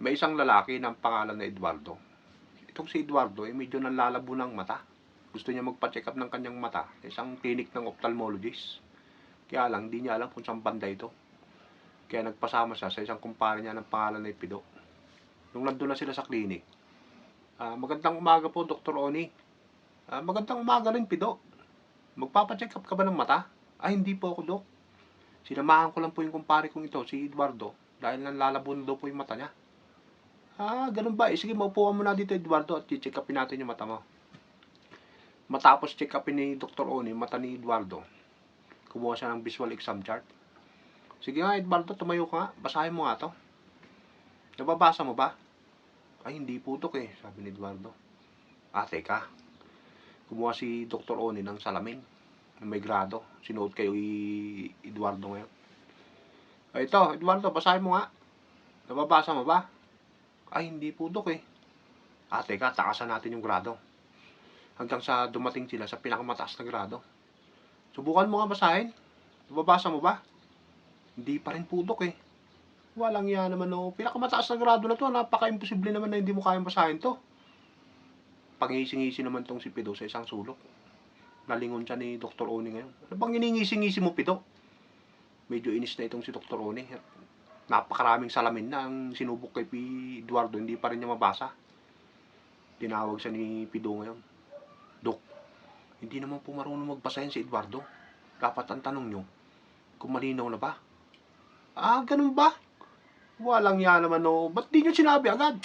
May isang lalaki ng pangalan na Eduardo. Itong si Eduardo ay medyo nanlalabo ng mata. Gusto niya magpa-check up ng kanyang mata sa isang clinic ng ophthalmologist. Kaya lang, di niya alam kung saan banda ito. Kaya nagpasama siya sa isang kumpare niya ng pangalan na Pido. Nung nandun na sila sa clinic, magandang umaga po, Dr. Oni. Magandang umaga rin, Pido. Magpapacheck up ka ba ng mata? Hindi po ako, Dok. Sinamahan ko lang po yung kumpare kong ito, si Eduardo, dahil nanlalabo na daw po yung mata niya. Ganun ba? Sige, maupo ka muna dito, Eduardo, at i-check upin natin yung mata mo. Matapos check upin ni Dr. Oni, mata ni Eduardo, kumuha siya ng visual exam chart. Sige nga, Eduardo, tumayo ka nga. Basahin mo nga to. Nababasa mo ba? Hindi po, Dok eh, sabi ni Eduardo. Teka. Kumuha si Dr. Oni ng salamin na may grado. Sinuot kayo Eduardo ngayon. Ito, Eduardo, basahin mo nga. Nababasa mo ba? Hindi po, Dok eh. Teka, takasan natin yung grado. Hanggang sa dumating sila sa pinakamataas na grado. Subukan mo nga basahin. Nababasa mo ba? Hindi pa rin po, Dok eh. Walang yan naman o. Pinakamataas na grado na to. Napaka-imposible naman na hindi mo kayang basahin to. Pangisi-ngisi naman tong si Pido sa isang sulok. Nalingon siya ni Dr. Oni ngayon. Ano bang iningisi-ngisi mo, Pido? Medyo inis na itong si Dr. Oni. Napakaraming salamin na ang sinubok kay Eduardo. Hindi pa rin niya mabasa. Tinawag siya ni Pido ngayon. Dok, hindi naman po marunong magbasahin si Eduardo. Dapat ang tanong nyo, kung malinaw na ba? Ganun ba? Walang yan naman o. Ba't di nyo sinabi agad?